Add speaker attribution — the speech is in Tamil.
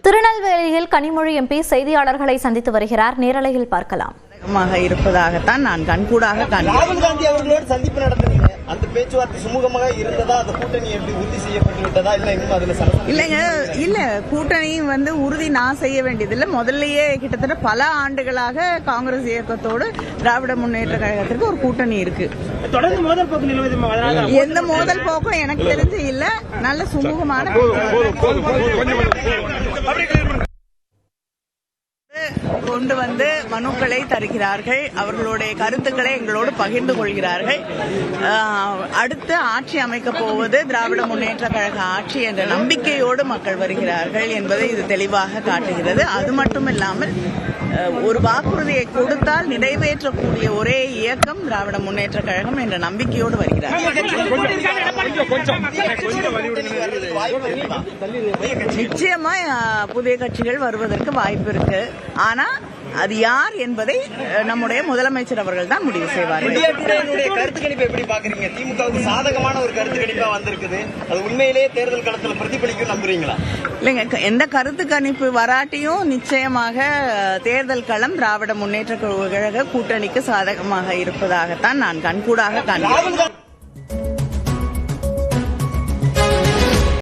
Speaker 1: திருநெல்வேலியில் கனிமொழி எம்பி செய்தியாளர்களை சந்தித்து வருகிறார். நேரலையில் பார்க்கலாம்.
Speaker 2: இருப்பதாகத்தான் நான் கண்கூடாக
Speaker 3: ராகுல் காந்தி அவர்களோடு சந்திப்பு நடத்தினீங்க. அந்த பேச்சுவார்த்தை சுமூகமாக இருந்ததா? அந்த கூட்டணி எப்படி உறுதி செய்யப்பட்டு விட்டதா? இல்லைங்க,
Speaker 2: இல்ல கூட்டணி உறுதி நான் செய்ய வேண்டியதில்லை. முதல்லயே கிட்டத்தட்ட பல ஆண்டுகளாக காங்கிரஸ் இயக்கத்தோடு திராவிட முன்னேற்ற கழகத்திற்கு ஒரு கூட்டணி இருக்கு.
Speaker 3: தொடர்ந்து மோதல் போக்கு நிலவுது.
Speaker 2: எந்த மோதல் போக்கும் எனக்கு தெரிஞ்சு இல்ல. நல்ல சுமூகமான கொண்டு வந்து மனுக்களை தருகிறார்கள். அவர்களுடைய கருத்துக்களை எங்களோடு பகிர்ந்து கொள்கிறார்கள். அடுத்து ஆட்சி அமைக்கப் போவது திராவிட முன்னேற்ற கழக ஆட்சி என்ற நம்பிக்கையோடு மக்கள் வருகிறார்கள் என்பதை இது தெளிவாக காட்டுகிறது. அது மட்டுமில்லாமல் ஒரு வாக்குறுதியை கொடுத்தால் நிறைவேற்றக்கூடிய ஒரே இயக்கம் திராவிட முன்னேற்ற கழகம் என்ற நம்பிக்கையோடு வருகிறார். நிச்சயமா புதிய கட்சிகள் வருவதற்கு வாய்ப்பு இருக்கு. ஆனா அது யார் என்பதை நம்முடைய முதலமைச்சர் அவர்கள் தான் முடிவு செய்வார்கள்.
Speaker 3: கருத்து கணிப்பு எப்படி பாக்குறீங்க? திமுகவுக்கு சாதகமான ஒரு கருத்து கணிப்பா வந்திருக்குது. அது உண்மையிலேயே தேர்தல் களத்தில் பிரதிபலிக்கும் நம்புறீங்களா?
Speaker 2: இல்லைங்க, எந்த கருத்து கணிப்பு வராட்டியும் நிச்சயமாக தேர்தல் களம் திராவிட முன்னேற்ற கழக கூட்டணிக்கு சாதகமாக இருப்பதாகத்தான் நான் கண்கூடாக காண்கிறேன்.